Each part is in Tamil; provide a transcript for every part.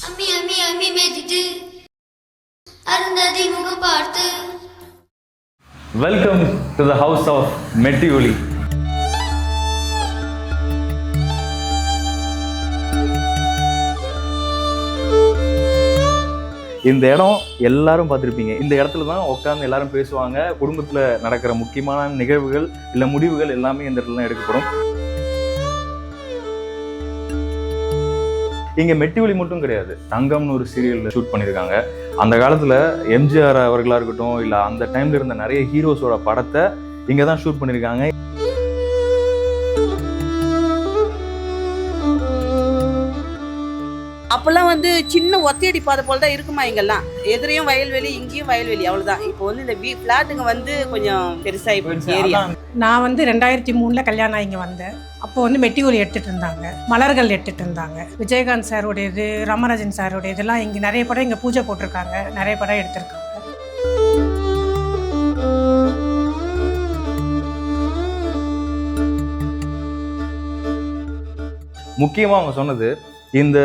அம்மி அம்மி அம்மி மேதிட்டு அருந்ததி முகம் பார்த்து. Welcome to the house of Metti Oli. இந்த இடம் எல்லாரும் பார்த்துருப்பீங்க. இந்த இடத்துல தான் உட்காந்து எல்லாரும் பேசுவாங்க. குடும்பத்தில் நடக்கிற முக்கியமான நிகழ்வுகள் இல்லை முடிவுகள் எல்லாமே இந்த இடத்துல தான் எடுக்கப்படும். இங்கே மெட்டி ஒலி மட்டும் கிடையாது, தங்கம்னு ஒரு சீரியலில் ஷூட் பண்ணியிருக்காங்க. அந்த காலத்தில் எம்ஜிஆர் அவர்களாக இருக்கட்டும், இல்லை அந்த டைமில் இருந்த நிறைய ஹீரோஸோட படத்தை இங்கே தான் ஷூட் பண்ணியிருக்காங்க. அப்போல்லாம் வந்து சின்ன ஒத்தையடி பாதை போல் தான் இருக்குமா இங்கெல்லாம். எதிரையும் வயல்வெளி, இங்கேயும் வயல்வெளி, அவ்வளோதான். இப்போ வந்து இந்த ஃப்ளாட்டுங்க வந்து கொஞ்சம் பெருசாகி போயிடுச்சு ஏரியா. நான் வந்து 2003 கல்யாணம் இங்கே வந்தேன். அப்போ வந்து மெட்டி ஒலி எடுத்துகிட்டு இருந்தாங்க, மலர்கள் எடுத்துகிட்டு இருந்தாங்க. விஜயகாந்த் சாருடையது, ராமராஜன் சாருடைய இதெல்லாம் இங்கே நிறைய படம் இங்கே பூஜை போட்டிருக்காங்க, நிறைய படம் எடுத்திருக்காங்க. முக்கியமாக அவங்க சொன்னது, இந்த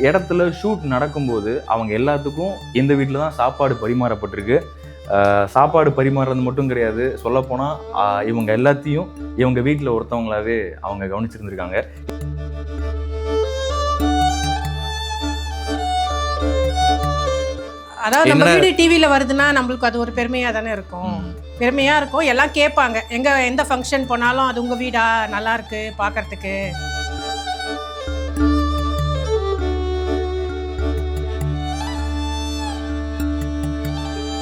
இடத்துல ஷூட் நடக்கும்போது அவங்க எல்லாத்துக்கும் இந்த வீட்டில் தான் சாப்பாடு பரிமாறப்பட்டிருக்கு. சாப்பாடு பரிமாறுறது மட்டும் கிடையாது, சொல்லப்போனால் இவங்க எல்லாத்தையும் இவங்க வீட்டில் ஒருத்தவங்களாவே அவங்க கவனிச்சிருந்துருக்காங்க. அதாவது நம்ம வீடு டிவியில் வருதுன்னா நம்மளுக்கு அது ஒரு பெருமையாக தானே இருக்கும். பெருமையாக இருக்கும், எல்லாம் கேட்பாங்க. எந்த ஃபங்க்ஷன் போனாலும் அது உங்கள் வீடா, நல்லா இருக்கு பார்க்கறதுக்கு.